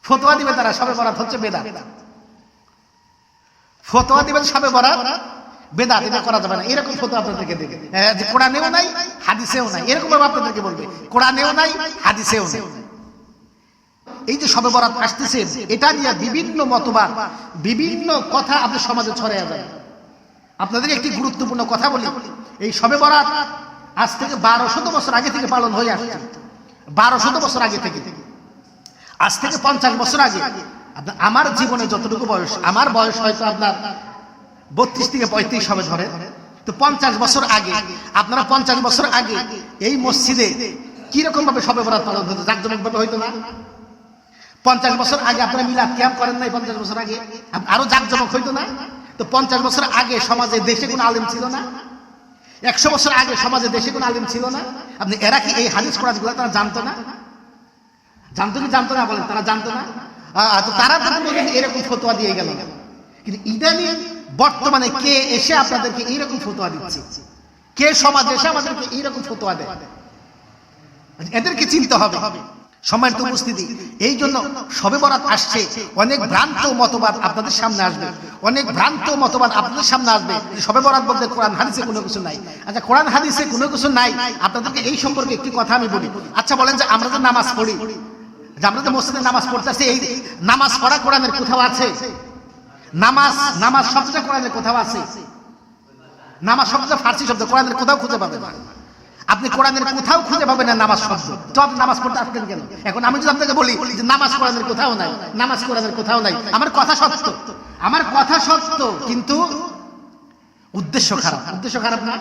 ফতোয়া দিবে তারা শবে বরাত হচ্ছে বেদাত, ফতোয়া দিবেন শবে বরাত বেদাত, এটা করা যাবে না, এরকম ফতোয়া আপনাদেরকে দেবে যে কোরআনেও নাই হাদিসেও নাই, এরকম ভাবে আপনাদেরকে বলবে কোরআনেও নাই হাদিসেও নাই। এই যে শবে বরাত আসতেছে, এটা নিয়ে বিভিন্ন মতবাদ, বিভিন্ন কথা আপনার সমাজে ছড়াইয়া যায়। আপনাদের একটি গুরুত্বপূর্ণ কথা বলি, এই শবে বরাত আজ থেকে 1200 বছর আগে থেকে পালন হয়ে আসছে। 1200 বছর আগে থেকে, আজ থেকে 50 বছর আগে। আমার জীবনে যতটুকু বয়স, আমার বয়স হয়তো আপনার 32 থেকে 35 হবে ধরে, তো 50 বছর আগে, আপনারা 50 বছর আগে এই মসজিদে কিরকম ভাবে শবে বরাত পালন হতো? জাঁকজমক ভাবে হইতো না? 50 বছর আগে আপনারা মিলাদ কিয়াম করেন নাই? 50 বছর আগে আরো জাঁকজমক হইতো না? তো 50 বছর আগে সমাজে দেশে কোনো আলেম ছিল না? 100 বছর আগে সমাজে দেশে কোনো আলেম ছিল না? আপনি এরা কি এই হাদিস কোরআন গুলো তারা জানতো না? জানতো কি জানতো না বলেন? তারা জানতো না? তো তারা তো এরকম ফতোয়া দিয়ে গেল। কিন্তু ইদানিং বর্তমানে কে এসে আপনাদেরকে এইরকম ফতোয়া দিচ্ছে? কে সমাজ এসে আমাদেরকে এইরকম ফতোয়া দেয়? এদেরকে চিনতে হবে। সম্মানিত উপস্থিতি, এই জন্য শবে বরাত আসছে, অনেক ভ্রান্ত মতবাদ আপনাদের সামনে আসবে, অনেক ভ্রান্ত মতবাদ আপনাদের সামনে আসবে। শবে বরাত বলতে কোরআন হাদিসে কোনো কিছু নাই। আচ্ছা, কোরআন হাদিসে কোনো কিছু নাই, আপনাদেরকে এই সম্পর্কে একটি কথা আমি বলি। আচ্ছা বলেন, যে আমরা যে নামাজ পড়ি, যে আমরা যে মসজিদে নামাজ পড়তেছি, এই নামাজ পড়া কোরআনের কোথাও আছে? নামাজ শব্দটা কোরআনের কোথাও আছে? নামাজ শব্দটা ফার্সি শব্দ, কোরআনের কোথাও খুঁজে পাবেন না। আপনি কোরআনের কোথাও খুঁজে পাবেন না নামাজ শব্দ, তো আপনি নামাজ পড়তে আসবেন কেন? এখন আমি যদি আপনাকে বলি যে নামাজ কোরআনের কোথাও নাই, নামাজ কোরআনের কোথাও নাই, আমার কথা সত্য, আমার কথা সত্য, কিন্তু উদ্দেশ্য খারাপ। উদ্দেশ্য খারাপ না?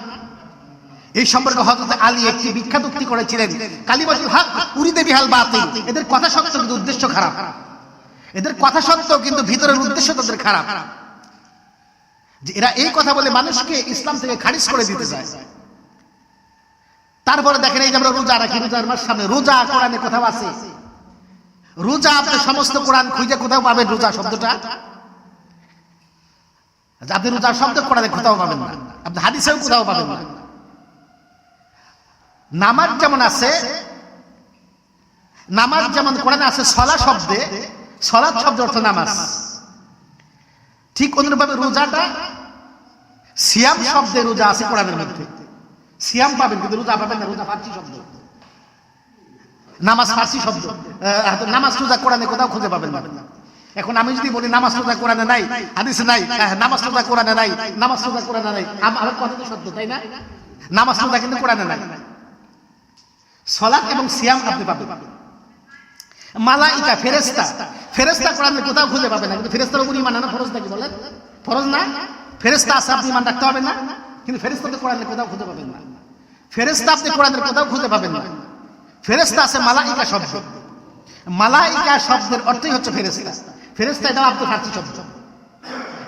এই সম্পর্কে হযরত আলী একটি বিখ্যাত উক্তি করেছিলেন, কালিমাতুল হক উরিদা বিহাল বাতিল। এদের কথা সত্য কিন্তু উদ্দেশ্য খারাপ। এদের কথা সত্য কিন্তু ভিতরের উদ্দেশ্য তাদের খারাপ। যে এরা এই কথা বলে মানুষকে ইসলাম থেকে খারিজ করে দিতে চায়। তারপরে দেখেন, এই যে আমরা রোজা রাখি, রোজার মাস সামনে, রোজা কোরআনে কোথাও আছে? রোজা আপনি সমস্ত কোরআন খুঁজে কোথাও পাবেন রোজা শব্দটা? আপনি রোজা শব্দ কোরআনে কোথাও পাবেন না, আপনি হাদিসেও কোথাও পাবেন না। নামাজ যেমন আছে, নামাজ যেমন কোরআনে আছে সলা শব্দে, সলাত শব্দের অর্থ নামাজ, ঠিক অনুরূপভাবে রোজাটা সিয়াম শব্দে রোজা আছে কোরআনের মধ্যে। সিয়াম পাবেন কিন্তু রোজা পাবেন না, রোজা ফার্সি শব্দ, নামাজ ফার্সি শব্দ। নামাজ রোজা কোরআনে কোথাও খুঁজে পাবেন না। এখন আমি যদি বলি নামাজ রোজা কোরআনে নাই, হাদিসে নাই, নামাজ রোজা কোরআনে নাই, নামাজ রোজা কোরআনে নাই, আমার কথা তো সত্য, তাই না? নামাজ রোজা কিন্তু কোরআনে নাই। সালাত এবং সিয়াম আপনি পাবেন। মালাইকা, ফেরেশতা, ফেরেশতা কোরআনে কোথাও খুঁজে পাবেন না, কিন্তু ফেরেশতার উপর ঈমান আনা ফরজ নাকি বলেন? ফরজ না? ফেরেশতা আছে, আপনি ঈমান রাখতে হবে না? কিন্তু ফেরেশতা তো কোরআনে কোথাও খুঁজে পাবেন না। ফেরেশতা আপনি কোরআনের কোথাও খুঁজে পাবেন না। ফেরেশতা আছে মালাইকা শব্দ, মালাইকা শব্দের অর্থই হচ্ছে ফেরেশতা। ফেরেশতা এটাও আপনার ফার্সি শব্দ।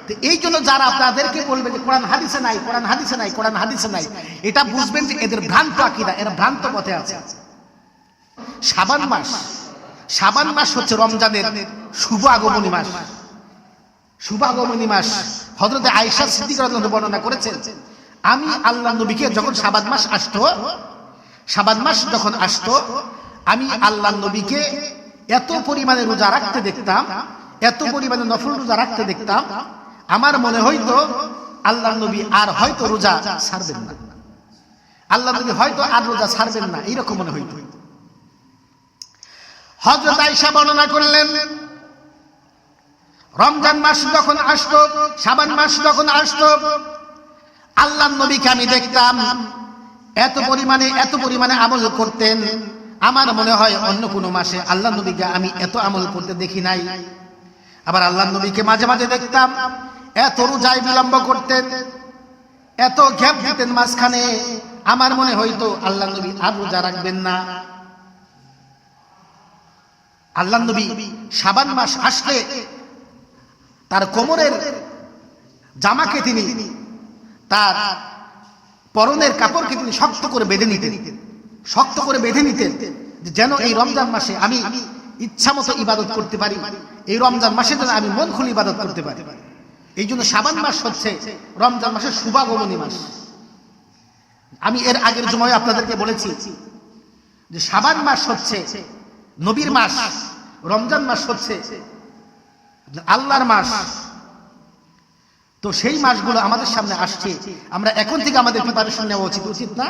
তো এই জন্য যারা আপনাদেরকে বলবে যে কোরআন হাদিসে নাই, কোরআন হাদিসে নাই, কোরআন হাদিসে নাই, এটা বুঝবেন যে এদের ভ্রান্ত আকীদা, এরা ভ্রান্ত পথে আছে। শাবান মাস, শাবান মাস হচ্ছে রমজানের শুভ আগমনী মাস। শুভ আগমনী মাস হযরত আয়েশা সিদ্দিকা রাদিয়াল্লাহু আনহা বর্ণনা করেছেন, আমি আল্লাহর নবীকে যখন শাবান মাস আসতো, শাবান মাস যখন আসতো, আমি আল্লাহর নবীকে এত পরিমাণে রোজা রাখতে দেখতাম, এত পরিমাণে নফল রোজা রাখতে দেখতাম, আমার মনে হইতো আল্লাহর নবী আর হয়তো রোজা ছাড়বেন না, আল্লাহর নবী হয়তো আর রোজা ছাড়বেন না, এইরকম মনে হইতো। হযরত আয়েশা বর্ণনা করলেন, রমজান মাস যখন আসতো, শাবান মাস যখন আসতো, আল্লাহর নবীকে আমি দেখতাম এত পরিমাণে আমল করতেন, আমার মনে হয় অন্য কোনো মাসে আল্লাহর নবীকে আমি এত আমল করতে দেখি নাই। আবার আল্লাহর নবীকে মাঝে মাঝে দেখতাম এত রোজায় বিলম্ব করতেন, এত গ্যাপ দিতেন মাঝখানে, আমার মনে হইতো আল্লাহর নবী আর রোজা রাখবেন না। আল্লাহর নবী শাবান মাস আসলে তার কোমরের জামাকে তিনি, তার পরনের কাপড়কে তিনি শক্ত করে বেঁধে নিতেন, শক্ত করে বেঁধে নিতেন, যেন এই রমজান মাসে আমি ইচ্ছা মতো ইবাদত করতে পারি, এই রমজান মাসে যেন আমি মন খুলে ইবাদত করতে পারি। এই জন্য শাবান মাস হচ্ছে রমজান মাসের শুভাগমনী মাস। আমি এর আগের জুমায় আপনাদেরকে বলেছি যে শাবান মাস হচ্ছে নবীর মাস, রমজান মাস হচ্ছে আল্লাহর মাস। তো সেই মাসগুলো আমাদের সামনে আসছে, আমরা এখন থেকে আমাদের প্রিপারেশন নেওয়া উচিত না?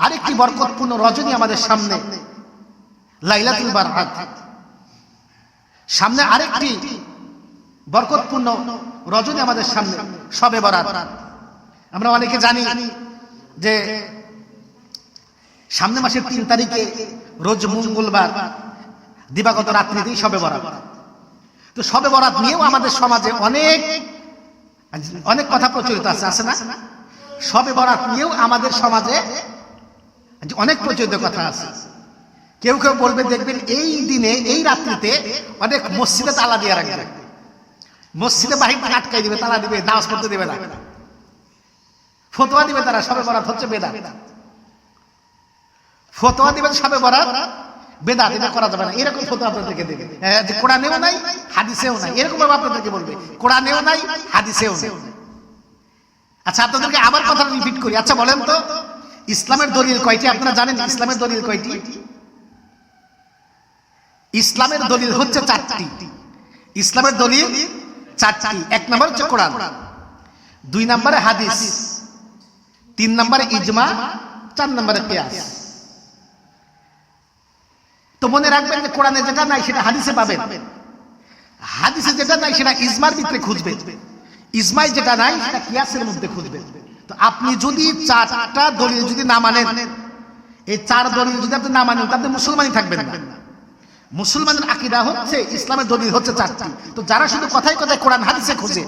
আরেকটি বরকতপূর্ণ রজনী আমাদের সামনে, লাইলাতুল বারাত। সামনে আরেকটি বরকতপূর্ণ রজনী আমাদের সামনে, শবে বরাত। আমরা অনেকে জানি যে সামনে মাসের 3 তারিখে রোজ মঙ্গলবার দিবাগত রাত্রিতেই শবে বরাত। তো শবে বরাত নিয়েও আমাদের সমাজে অনেক কথা প্রচলিত আছে না? শবে বরাত নিয়েও আমাদের সমাজে অনেক প্রচলিত কথা আছে। কেউ কেউ বলবে, দেখবেন এই দিনে এই রাত্রিতে অনেক মসজিদে তালা দিয়ে রাখবে, মসজিদে বাহির থেকে আটকাই দিবে, তালা দিবে, নামাজ পড়তে দিবে না, ফতোয়া দিবে তারা শবে বরাত হচ্ছে বেদাত। ফতোয়া দিবেন শবে বরাত বেদাত, এটা করা যাবে না, এরকম ফতোয়া আপনাদেরকে দেবে। যে কোরআনেও নাই হাদিসেও নাই, এরকম ভাবে আপনাদেরকে বলবে কোরআনেও নাই হাদিসেও নাই। আচ্ছা, আপনাদেরকে আবার কথা রিপিট করি। আচ্ছা বলেন তো, ইসলামের দলিল কয়টি? আপনারা জানেন ইসলামের দলিল কয়টি? ইসলামের দলিল হচ্ছে 4টি। ইসলামের দলিল 4টি। 1 নম্বর হচ্ছে কোরআন, 2 নম্বরে হাদিস, 3 নম্বরে ইজমা, 4 নম্বরে কিয়াস। তো মনে রাখবেন যে কোরআনে যেটা নাই সেটা হাদিসে পাবেন, হাদিসে যেটা নাই সেটা ইজমার ভিতরে খুঁজবেন, ইজমায় যেটা নাই সেটা কিয়াসের মধ্যে খুঁজবেন। তো আপনি যদি 4টা দলিল যদি না মানেন, এই 4 দলিল যদি আপনি না মানেন, তাহলে মুসলমানই থাকবেন না। মুসলমানের আকীদা হচ্ছে ইসলামের দলিল হচ্ছে 4টি। তো যারা শুধু কথায় কথায় কোরআন হাদিসে খুঁজে,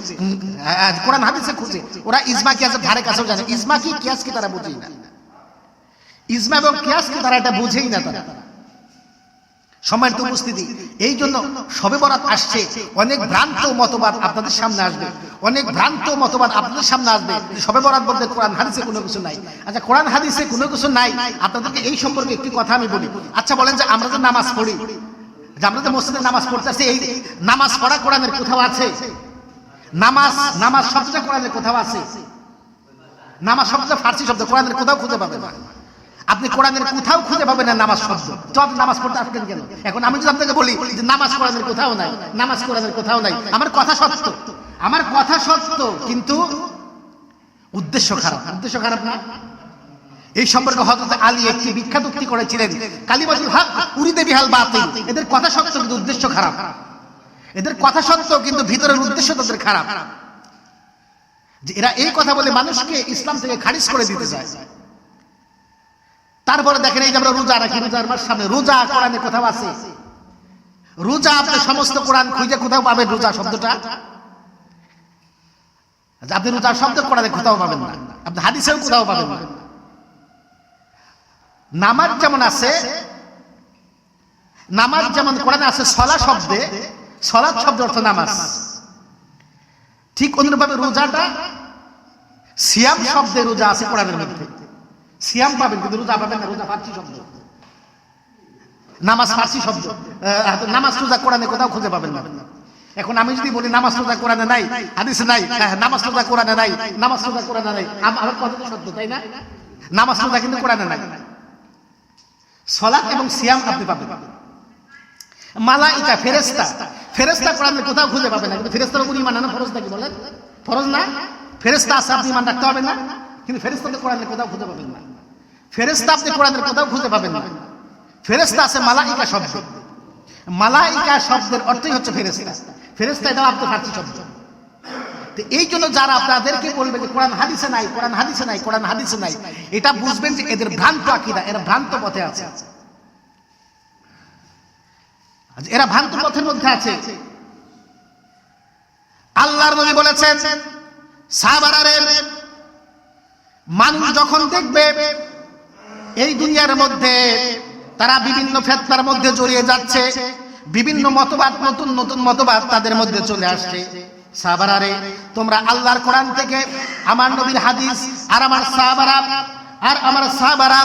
কোরআন হাদিসে খুঁজে, ওরা ইজমা কিয়াসের ধারে কাছেও জানে। ইজমা কি কিয়াস কি তারা বুঝেই না, ইজমা এবং কিয়াস কি তারা এটা বুঝেই না। তারা সম্মানিত উপস্থিতি, এই জন্য শবে বরাত আসছে, অনেক ভ্রান্ত মতবাদ আপনাদের সামনে আসবে, অনেক ভ্রান্ত মতবাদ আপনাদের সামনে আসবে। শবে বরাত বলতে কোরআন হাদিসে কোনো কিছু নাই। আচ্ছা, কোরআন হাদিসে কোনো কিছু নাই, আপনাদেরকে এই সম্পর্কে একটি কথা আমি বলি। আচ্ছা বলেন যে আমরা যে নামাজ পড়ি, যে আমরা যে মসজিদে নামাজ পড়তে আসছি, এই নামাজ পড়া কোরআনের কোথাও আছে? নামাজ শব্দটা কোরআনের কোথাও আছে? নামাজ শব্দটা ফার্সি শব্দ, কোরআনের কোথাও খুঁজে পাবেন না। আপনি কোরআনের কোথাও খুঁজে পাবেন না নামাজ শব্দ। তো আপনি নামাজ পড়তে আসবেন কেন? এখন আমি যদি আপনাকে বলি যে নামাজ কোরআনের কোথাও নাই, নামাজ কোরআনের কোথাও নাই, আমার কথা সত্য, আমার কথা সত্য, কিন্তু উদ্দেশ্য খারাপ। উদ্দেশ্য খারাপ না? এই সম্পর্কে হযরত আলী একটি বিখ্যাত উক্তি করেছিলেন, কালিমাতুল হক উরিদা বিহাল বাতিল। এদের কথা সত্য কিন্তু উদ্দেশ্য খারাপ। এদের কথা সত্য কিন্তু ভিতরের উদ্দেশ্য তাদের খারাপ। যে এরা এই কথা বলে মানুষকে ইসলাম থেকে খারিজ করে দিতে চায়। তারপরে দেখেন, এই যে আমরা রোজা রাখি, রোজার মাস সামনে, রোজা কোরআনে কোথাও আছে? রোজা আপনি সমস্ত কোরআন খুঁজে কোথাও পাবেন রোজা শব্দটা? আপনি রোজা শব্দ কোরআনে কোথাও পাবেন না, আপনি হাদিসেও কোথাও পাবেন না। নামাজ যেমন আছে, নামাজ যেমন কোরআনে আছে সলা শব্দে, সলাত শব্দ অর্থ নামাজ, ঠিক অনুরূপভাবে রোজাটা সিয়াম শব্দে রোজা আছে কোরআনের মধ্যে। সিয়াম পাবেন কিন্তু রোজা পাবেন না, রোজা ফার্সি শব্দ, নামাজ ফার্সি শব্দ। নামাজ রোজা কোরআনে কোথাও খুঁজে পাবেন না। এখন আমি যদি বলি নামাজ রোজা কোরআনে নাই, হাদিসে নাই, নামাজ রোজা কোরআনে নাই, নামাজ রোজা কোরআনে নাই, আমার কথা সত্য, তাই না? নামাজ রোজা কিন্তু কোরআনে নাই। সালাত এবং সিয়াম আপনি পাবেন। মালাইকা ফেরেশতা, ফেরেশতা কোরআনে কোথাও খুঁজে পাবেন না, কিন্তু ফেরেশতার উপর ঈমান আনা ফরজ নাকি বলেন? ফরজ না? ফেরেশতা আছে, আপনি ঈমান রাখতে হবে না, কিন্তু ফেরেশতাকে কোরআনে কোথাও খুঁজে পাবেন না। ফেরেশতা আপনি কোরআনের কোথাও খুঁজে পাবেন না। ফেরেশতা আছে মালাইকা শব্দ, মালাইকা শব্দের অর্থই হচ্ছে ফেরেশতা। ফেরেশতা এটা আপনি ফার্সি শব্দ। তো এই জন্য যারা আপনাদেরকে বলবে যে কোরআন হাদিসে নাই, কোরআন হাদিসে নাই, কোরআন হাদিসে নাই, এটা বুঝবেন যে এদের ভ্রান্ত আকীদা, এরা ভ্রান্ত পথে আছে, এরা ভ্রান্ত পথের মধ্যে আছে। আল্লাহর নবী বলেছেন, সাহাবারা, মানুষ যখন দেখবে এই দুনিয়ার মধ্যে তারা বিভিন্ন ফিতনার মধ্যে জড়িয়ে যাচ্ছে, বিভিন্ন মতবাদ, নতুন নতুন মতবাদ তাদের মধ্যে চলে আসছে, সাহাবারা রে, তোমরা আল্লাহর কোরআন থেকে, আমার নবীর হাদিস, আর আমার সাহাবারা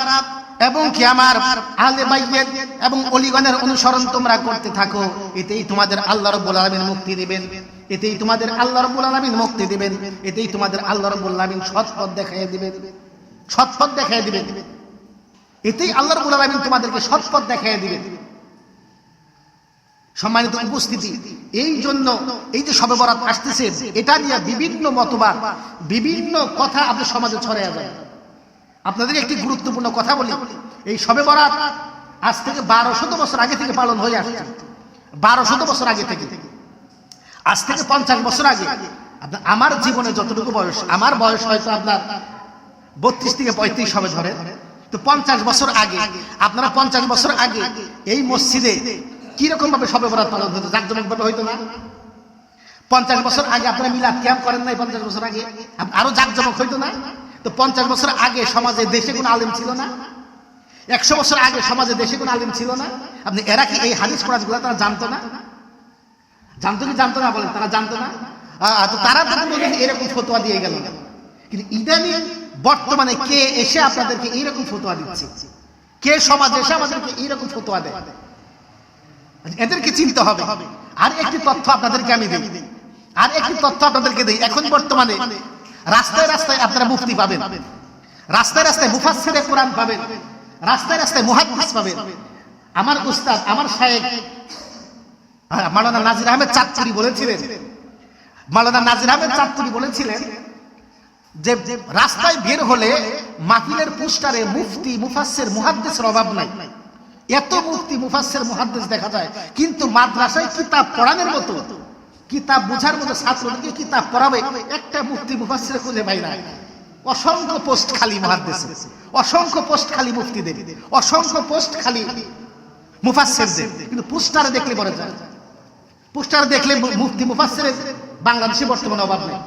এবং কি আমার আহলে বাইত এবং ওলিগণের অনুসরণ তোমরা করতে থাকো, এতেই তোমাদের আল্লাহ রাব্বুল আলামিন মুক্তি দিবেন, এতেই তোমাদের আল্লাহ রাব্বুল আলামিন মুক্তি দিবেন, এতেই তোমাদের আল্লাহ রাব্বুল আলামিন সৎ পথ দেখাইয়া দিবেন, সৎ পথ দেখাইয়া দিবেন, এতেই আল্লাহ রাব্বুল আলামিন তোমাদেরকে সৎ পথ দেখাইয়া দিবেন। সম্মানিত উপস্থিতি, এই জন্য এই যে শবে বরাত আসতেছে, এটা নিয়ে বিভিন্ন মতবাদ, বিভিন্ন কথা আপনার সমাজে ছড়ায়া যায়। আপনাদের একটি গুরুত্বপূর্ণ কথা বলি, এই শবে বরাত আজ থেকে 1200 বছর আগে থেকে পালন হয়ে আসছে। 1200 বছর আগে থেকে, আজ থেকে 50 বছর আগে। আমার জীবনে যতটুকু বয়স, আমার বয়স হয়তো আপনার 32 থেকে 35 হবে ধরে, তো 50 বছর আগে, আপনারা 50 বছর আগে এই মসজিদে কিরকম ভাবে শবে বরাত পালন হতো? জাঁকজমক ভাবে হইতো না? 50 বছর আগে আপনারা মিলাদ কিয়াম করেন নাই? 50 বছর আগে আরো জাঁকজমক হইতো না? তো 50 বছর আগে সমাজে দেশে কোনো আলেম ছিল না? 100 বছর আগে সমাজে দেশে কোনো আলেম ছিল না? আপনি এরা কি এই হাদিস কোরআন গুলো তারা জানতো না? জানতো কি জানতো না বলেন? তারা জানতো না? তো তারা এরকম ফতোয়া দিয়ে গেল। কিন্তু ইদানিং বর্তমানে কে এসে আপনাদেরকে এইরকম ফতোয়া দিচ্ছে? কে সমাজে এসে আমাদেরকে এইরকম ফতোয়া দেয়? এদেরকে চিনতে হবে। আর একটি তথ্য আপনাদেরকে আমি দিই, আর একটি তথ্য আপনাদেরকে দিই। এখন বর্তমানে রাস্তায় রাস্তায় আপনারা মুফতি পাবেন, রাস্তায় রাস্তায় মুফাসসিরে কোরআন পাবেন, রাস্তায় রাস্তায় মুহাদ্দিস পাবেন। আমার উস্তাদ, আমার শায়েখ মাওলানা নাজির আহমেদ চাঁদপুরি বলেছিলেন, মাওলানা নাজির আহমেদ চাঁদপুরি বলেছিলেন যে রাস্তায় বের হলে মাহফিলের পোস্টারে মুফতি, মুফাসসির, মুহাদ্দিসের অভাব নাই। এত মুফতি, মুফাসসির, মুহাদ্দিস দেখা যায়, কিন্তু মাদ্রাসায় কিতাব পড়ানোর মতো, কিতাব বোঝার মতো ছাত্রদেরকে কিতাব পড়াবে একটা মুফতি, মুফাসসির খুঁজে পাই না। অসংখ্য পোস্ট খালি মুহাদ্দিসের, অসংখ্য পোস্ট খালি মুফতিদের, অসংখ্য পোস্ট খালি মুফাসসিরদের, কিন্তু পোস্টারে দেখলে বলা যায়, পোস্টারে দেখলে মুফতি, মুফাসসিরের বাংলাদেশে বর্তমানে অভাব নেই।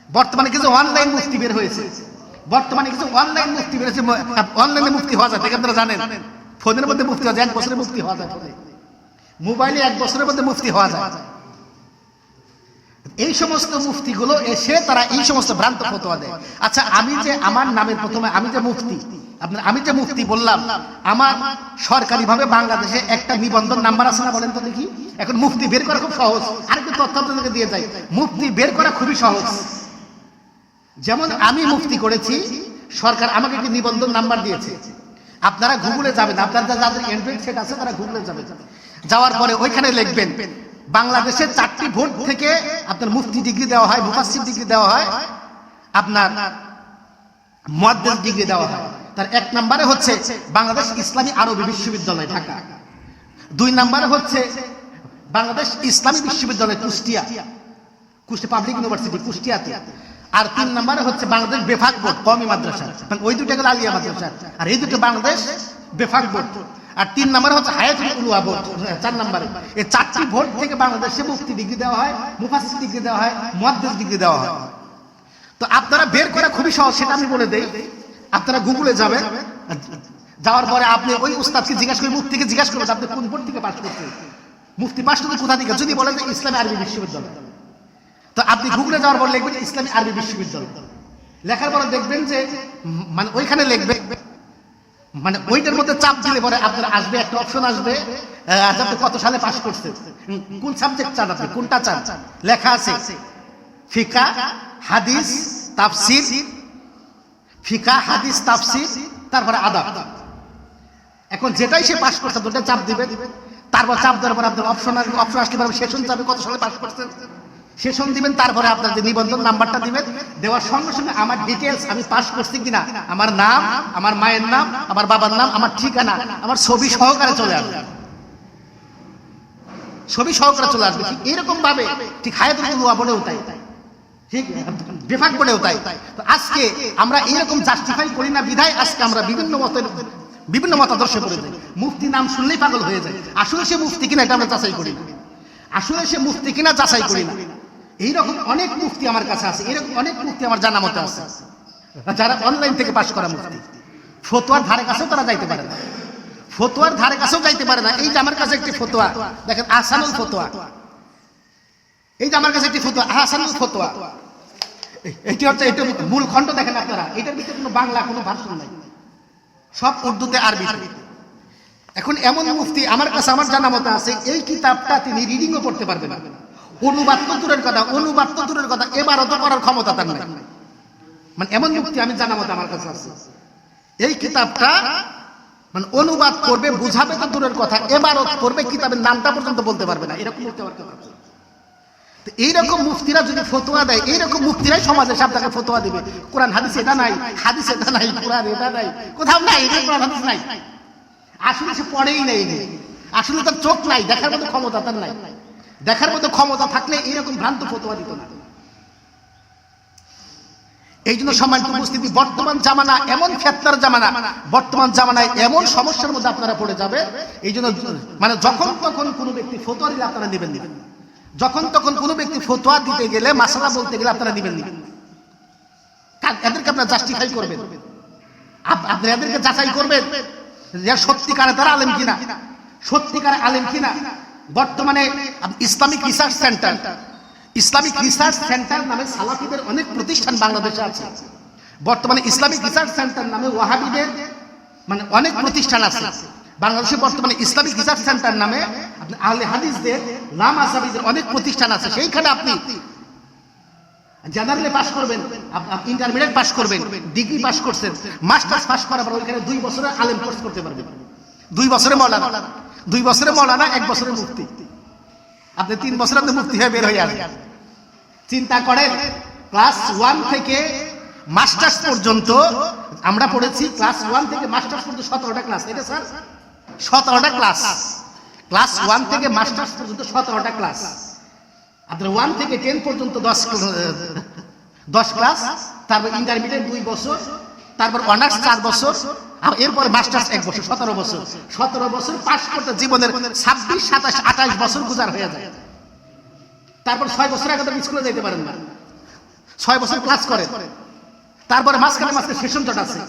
বর্তমানে কিছু অনলাইন মুফতি বের হয়েছে, বর্তমানে কিছু অনলাইন মুফতি বের হয়েছে। অনলাইনে মুফতি হওয়া যায়, আপনারা জানেন। ফোনের মধ্যে মুফতি হওয়া যায়, 1 বছরে মুফতি হওয়া যায়। মোবাইলে 1 বছরের মধ্যে মুফতি হওয়া যায়। এই সমস্ত মুফতিগুলো এসে তারা এই সমস্ত ভ্রান্ত ফতোয়া দেয়। আচ্ছা, আমি যে আমার নামের প্রথমে আমি যে মুফতি, আপনার আমি যে মুফতি বললাম, আমার সরকারিভাবে বাংলাদেশে একটা নিবন্ধন নাম্বার আছে না? বলেন তো দেখি। এখন মুফতি বের করা খুব সহজ। আরেকটু তথ্য আপনাদেরকে দিয়ে যাই, মুফতি বের করা খুবই সহজ। যেমন আমি মুফতি করেছি, সরকার আমাকে একটি নিবন্ধন নাম্বার দিয়েছে। আপনারা গুগলে যাবেন, আপনাদের যাদের অ্যান্ড্রয়েড সেট আছে তারা গুগলে যাবেন, যাওয়ার পরে ওইখানে লিখবেন বাংলাদেশে 4টি বোর্ড থেকে আপনার মুফতি ডিগ্রি দেওয়া হয়, মুফাসসির ডিগ্রি দেওয়া হয়, আপনার মুহাদ্দিস ডিগ্রি দেওয়া হয়। তার 1 নম্বরে হচ্ছে বাংলাদেশ ইসলামী আরবি বিশ্ববিদ্যালয় ঢাকা, 2 নম্বরে হচ্ছে বাংলাদেশ ইসলামী বিশ্ববিদ্যালয় কুষ্টিয়া, কুষ্টিয়া পাবলিক ইউনিভার্সিটি কুষ্টিয়াতে, আর 3 নম্বরে হচ্ছে বাংলাদেশ বেফাক বোর্ড কওমি মাদ্রাসা, ওই দুটো গেল আলিয়া মাদ্রাসা, আর এই দুটো বাংলাদেশ বেফাক বোর্ড। আর 3 নম্বরে হচ্ছে হায়াতুল উলুয়া বোর্ড, 4 নম্বরে। এই 4টি বোর্ড থেকে বাংলাদেশে মুফতি ডিগ্রি দেওয়া হয়, মুফাসসির ডিগ্রি দেওয়া হয়, মুহাদ্দিস ডিগ্রি দেওয়া হয়। তো আপনারা বের করা খুবই সহজ, সেটা আমি বলে দেই। আপনারা গুগলে যাবেন, যাওয়ার পরে আপনি ওই উস্তাদকে জিজ্ঞাসা করবেন, মুফতিকে জিজ্ঞাসা করবেন আপনি কোন বোর্ড থেকে পাস করছেন, মুফতি পাস করতে কোথা থেকে। যদি বলেন যে ইসলামী আরবি বিশ্ববিদ্যালয়, তো আপনি গুগলে যাওয়ার পর লিখবেন ইসলামী আরবি বিশ্ববিদ্যালয়। লেখার পরে দেখবেন যে মানে ওইখানে লিখবে, মানে ওইটার মধ্যে চাপ দিলে পরে আপনার আসবে একটা অপশন আসবে, আপনি কত সালে পাস করছেন, কোন সাবজেক্ট চান, আপনি কোনটা চান, লেখা আছে ফিকা, হাদিস, তাফসীর, ফিকা, হাদিস, তাফসীর, তারপরে আদাব। এখন যেটাই সে পাস করছে ওটা চাপ দিবে, তারপর চাপ দেওয়ার পর আপনার অপশন আসবে, অপশন আসলে পরে সেশন যাবে, কত সালে পাস করছেন সেশন দিবেন, তারপরে আপনার যে নিবন্ধন নাম্বারটা দিবেন, দেওয়ার সঙ্গে সঙ্গে আমার ডিটেলস, আমি পাস করছি কিনা, আমার নাম, আমার মায়ের নাম, আমার বাবার নাম, আমার ঠিকানা, আমার ছবি সহকারে চলে আসবে, ছবি সহকারে চলে আসবে। ঠিক এরকম ভাবে ঠিক হায়াতুল উলুয়া বলেও তাই, ঠিক বেফাক বলেও তাই। তো আজকে আমরা এইরকম জাস্টিফাই করি না বিধায় আজকে আমরা বিভিন্ন মতাদর্শে পড়ে যাই। মুফতি নাম শুনলেই পাগল হয়ে যায়, আসলে সে মুফতি কিনা এটা আমরা যাচাই করি না, আসলে সে মুফতি কিনা যাচাই করি না। এইরকম অনেক মুফতি আমার কাছে আছে, এরকম অনেক মুফতি আমার জানা মতে আছে, যারা অনলাইন থেকে পাস করা মুফতি। ফতোয়ার ধারে কাছেও তারা যাইতে পারে না, ফতোয়ার ধারে কাছেও যাইতে পারে না। এই যে আমার কাছে একটি ফতোয়া দেখেন, আহসানুল ফতোয়া, এই যে আমার কাছে একটি ফতোয়া আহসানুল ফতোয়া, এটি হচ্ছে এটা মূল খণ্ড দেখেন আপনারা, এটার ভিতরে কোনো বাংলা কোনো ভাষণ নাই, সব উর্দুতে, আরবিতে। এখন এমন মুফতি আমার কাছে আমার জানা মতে আছে, এই কিতাবটা তিনি রিডিংও পড়তে পারবেন না, অনুবাদ তো দূরের কথা, এবারও তো করার ক্ষমতা তার নাই। মানে এমন মুফতি আমি জানা মতে আমার কাছে আছে, এই কিতাবটা মানে অনুবাদ করবে, বুঝাবে তো দূরের কথা, এবারত করবে, কিতাবের নামটা পর্যন্ত বলতে পারবে না, এরকম মুফতি আবার কথা। তো এইরকম মুফতিরা যদি ফতোয়া দেয়, এইরকম মুফতিরাই সমাজে সব তাকে ফতোয়া দিবে, কোরআন হাদিস এটা নাই, হাদিস এটা নাই, কোরআন এটা নাই, কোথাও নাই, এটা কোরআন হাদিস নাই। আসলে সে পড়েই নেই, আসলে তার চোখ নাই, দেখার মতো ক্ষমতা তার নাই। দেখার মতো ক্ষমতা থাকলে এইরকম ভ্রান্ত ফতোয়া দিত না। এই জন্য সম্মানিত উপস্থিতি, বর্তমান জামানা এমন ফিতনার জামানা, বর্তমান জামানায় এমন সমস্যার মধ্যে আপনারা পড়ে যাবে। এই জন্য মানে যখন তখন কোনো ব্যক্তি ফতোয়া দিলে আপনারা নেবেন না, যখন তখন কোনো ব্যক্তি ফতোয়া দিতে গেলে, মাসালা বলতে গেলে আপনারা নেবেন না। এদেরকে আপনারা জাস্টিফাই করবেন, আপনারা এদেরকে যাচাই করবেন যে সত্যিকারে তারা আলেম কিনা, সত্যিকারে আলেম কিনা। বর্তমানে Islamic research centre, Islamic research centre নামে সালাফিদের অনেক প্রতিষ্ঠান বাংলাদেশে আছে। বর্তমানে ইসলামিক রিসার্চ সেন্টার নামে ওয়াহাবিদের মানে অনেক প্রতিষ্ঠান আছে বাংলাদেশে। বর্তমানে ইসলামিক রিসার্চ সেন্টার নামে আহলে হাদিসদের, লামাযাবিদের অনেক প্রতিষ্ঠান আছে। সেইখানে আপনি জেনারেলে পাস করবেন, ইন্টারমিডিয়েট পাস করবেন, ডিগ্রি পাস করছেন, মাস্টার্স পাস করার পর ওইখানে 2 বছরের আলেম কোর্স করতে পারবেন। 2 বছরে মওলানা, 2 বছরে মওলানা, 1 বছরে মুফতি। আপনি 3 বছর আপনি মুফতি হয়ে বের হয়ে আসবেন। চিন্তা করেন, ক্লাস 1 থেকে মাস্টার্স পর্যন্ত আমরা পড়েছি, ক্লাস 1 থেকে মাস্টার্স পর্যন্ত 17টা ক্লাস। এটা স্যার 17টা ক্লাস, ক্লাস 1 থেকে মাস্টার্স পর্যন্ত 17টা ক্লাস। আপনার 1 থেকে 10 পর্যন্ত 10 ক্লাস, তারপর ইন্টারমিডিয়েট 2 বছর, তারপর অনার্স 4 বছর, আর এরপর মাস্টার্স 1 বছর, 17 বছর। 17 বছর পাস করতে জীবনের 26, 27, 28 বছর গুজার হয়ে যায়। তারপর 6 বছর আগে তো স্কুলে যেতে পারেন না, 6 বছর ক্লাস করে, তারপরে মাঝখানে সেশন জট আছে,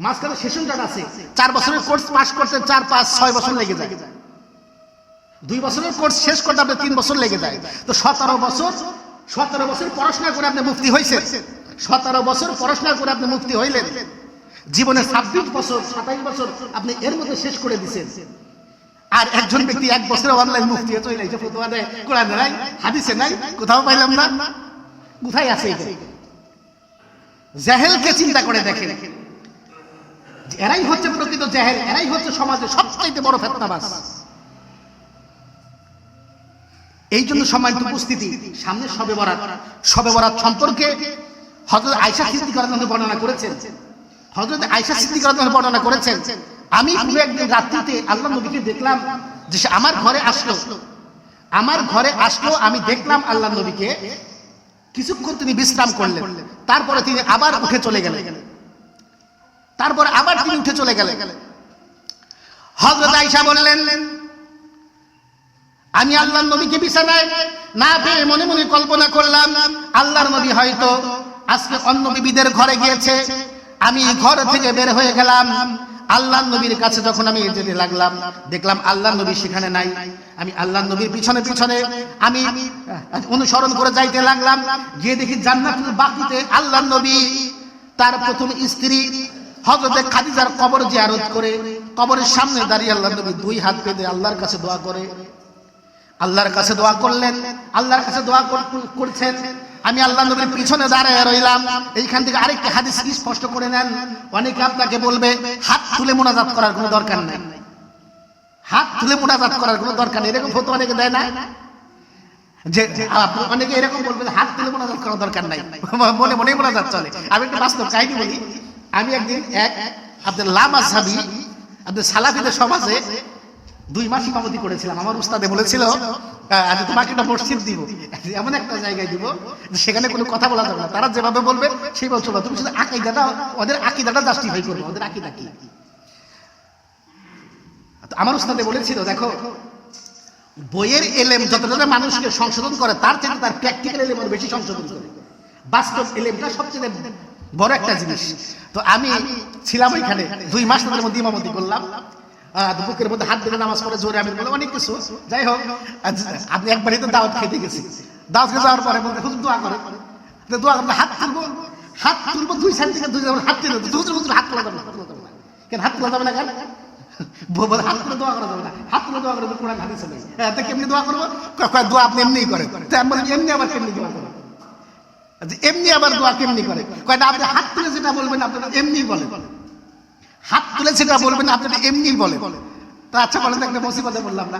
মাঝখানে সেশন জট আছে। 4 বছরের কোর্স পাস করতে 4, 5, 6 বছর লেগে যায়। 2 বছরের কোর্স শেষ করতে আপনার 3 বছর লেগে যায়। তো 17 বছর পড়াশোনা করে আপনি মুফতি হয়েছেন। 17 বছর পড়াশোনা করে আপনি মুফতি হইলেন, জীবনে 26 বছর, 27 বছর আপনি এর মধ্যে শেষ করে দিচ্ছেন। আর একজন ব্যক্তি 1 বছরে অনলাইন মুফতি হয়ে চলে এসে ফতোয়া দেয়, কোরআনে নাই, হাদিসে নাই, কোথাও পাইলাম না। কোথায় আছে এটা? জাহেলকে চিন্তা করে দেখেন, এরাই হচ্ছে প্রকৃত জাহেল, এরাই হচ্ছে সমাজে সবচাইতে বড় ফিতনাবাজ। এই জন্য সম্মানিত উপস্থিতি, সামনে শবে বরাত, শবে বরাত সম্পর্কে হযরত আয়েশা সিদ্দিকা রাদিয়াল্লাহু আনহা বর্ণনা করেছেন। হযরত আয়েশা সিদ্দিকা রাদিয়াল্লাহু আনহা বর্ণনা করেছেন, আমি পুরো একদিন রাত্রিতে আল্লাহর নবীকে দেখলাম যে সে আমার ঘরে আসলো, আমার ঘরে আসলো, আমি দেখলাম আল্লাহর নবীকে। কিছুক্ষণ তিনি বিশ্রাম করলেন, তারপরে তিনি আবার উঠে চলে গেলেন, তারপরে আবার তিনি উঠে চলে গেলেন। হযরত আয়েশা বললেন, আমি আল্লাহর নবীকে বিছানায় না পেয়ে মনে মনে কল্পনা করলাম আল্লাহর নবী হয়তো আজকে অন্য বিবিদের ঘরে গিয়েছে। আমি ঘর থেকে বের হয়ে গেলাম, আল্লাহর নবীর কাছে যখন আমি যেতে লাগলাম, দেখলাম আল্লাহর নবী সেখানে নাই। আমি আল্লাহর নবীর পিছনে পিছনে আমি অনুসরণ করে যাইতে লাগলাম, গিয়ে দেখি জান্নাতুল বাকিতে আল্লাহর নবী তার প্রথম স্ত্রী হযরতে খাদিজার কবর জিয়ারত করে, কবরের সামনে দাঁড়িয়ে আল্লাহর নবী 2 হাত পেতে আল্লাহর কাছে দোয়া করে, আল্লাহর কাছে দোয়া করলেন, আল্লাহর কাছে দোয়া করছেন। আমি আল্লাহর নবীর পিছনে দাঁড়িয়ে রইলাম। এইখান থেকে আরেকটি হাদিস স্পষ্ট করে নেন, অনেকে আপনাকে বলবে হাত তুলে মুনাজাত করার কোনো দরকার নাই, হাত তুলে মুনাজাত করার কোনো দরকার নেই, এরকম ফতোয়া অনেকে দেয় না, যে অনেকে এরকম বলবে হাত তুলে মুনাজাত করার দরকার নাই, মনে মনে মুনাজাত চলে। আমি একটা বাস্তব কাহিনী বলি। আমি একদিন আপনার লামাযহাবী, আপনার সালাফিদের সমাজে 2 মাস ইমামতি করেছিলাম। আমার উস্তাদে বলেছিল, তোমাকে একটা মসজিদ দিব, এমন একটা জায়গায় দিব সেখানে কোনো কথা বলা যাবে না, তারা যেভাবে বলবে সেইভাবে চলবে, তুমি শুধু আকীদাটা, ওদের আকীদাটা জাস্টিফাই করবে, ওদের আকীদা কি। আমার উস্তাদে বলেছিল, দেখো বইয়ের এলেম যতটা মানুষকে সংশোধন করে, তার থেকে তার প্র্যাকটিক্যাল এলেম আরো বেশি সংশোধন করে। বাস্তব এলেমটা সবচেয়ে বড় একটা জিনিস। তো আমি ছিলাম ওইখানে 2 মাস তাদের মধ্যে ইমামতি করলাম। বুকের মধ্যে হাত দিলে নামাজ পড়ে, জোরে আমি বলে অনেক কিছু। যাই হোক, আপনি একবারই তো দাওয়াত খেতে গেছি, দাওয়াত খেতে যাওয়ার পরে বলতে হুজুর দোয়া করে, দোয়া করতে হাত তুলবো 2 সাইড থেকে 2 হাত তুলে হুজুর হাত তোলা যাবে না, কেন হাত তোলা যাবে না, কেন হাত তুলে দোয়া করা যাবে না, হাত তুলে দোয়া করে কোরআন হাদিসে নেই। তো কেমনি দোয়া করবো? দোয়া আপনি এমনিই করেন। তো আমি বলি এমনি আবার কেমনি দোয়া করেন, এমনি আবার দোয়া কেমনি করে? কয় না, আপনি হাত তুলে যেটা বলবেন আপনারা এমনি বলেন। হাত তুলে সেটা বলবেন, আপনি এমনি বলেন। তো আচ্ছা বলেন, একটা মুসিবতে বললাম না,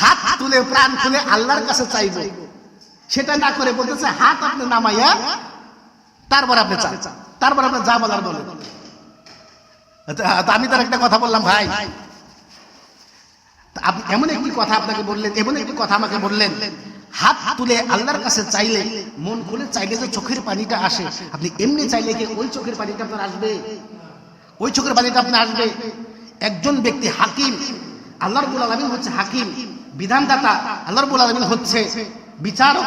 হাত তুলে প্রাণ খুলে আল্লাহর কাছে চাইবো, সেটা না করে বলতেছে হাত আপনি নামাইয়া তারপর আপনি চান, তারপর আপনি যা বলার বলেন। আমি তার একটা কথা বললাম, ভাই আপনি এমন একটি কথা আপনাকে বললেন, এমন একটি কথা আমাকে বললেন, হাত তুলে আল্লাহর কাছে চাইলে, মন খুলে চাইলে যে চোখের পানিটা আসে, আপনি এমনি চাইলে কি ওই চোখের পানিটা আপনার আসবে? ওই চোখের পানিটা আপনার আসবে? একজন ব্যক্তি হাকিম, আল্লাহ রাব্বুল আলামিন হচ্ছে হাকিম, বিধানদাতা, আল্লাহ রাব্বুল আলামিন হচ্ছে বিচারক,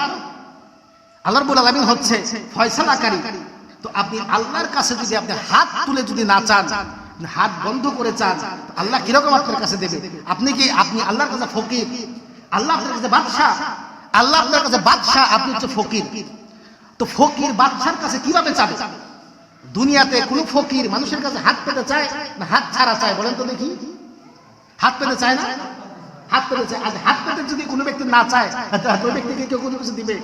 আল্লাহ রাব্বুল আলামিন হচ্ছে ফয়সালাকারী। তো আপনি আল্লাহর কাছে যদি আপনি হাত তুলে যদি না চান, হাত বন্ধ করে চান, আল্লাহ কিরকম আপনার কাছে দেবে? আপনি আল্লাহর কাছে ফকির, আল্লাহ আপনার কাছে বাদশাহ, আল্লাহ আপনার কাছে বাদশাহ, আপনি হচ্ছে ফকির। তো ফকির বাদশার কাছে কিভাবে চাবে? দুনিয়াতে কোন ফকির মানুষের কাছে হাত পেতে চায় না হাত ছাড়া চায়? বলেন তো দেখি। হাত পেতে চায় না? হাত পেতে চায়। আজ হাত পেতে যদি কোনো ব্যক্তি না চায়, ওই ব্যক্তিকে কেউ কোনো কিছু দিবে?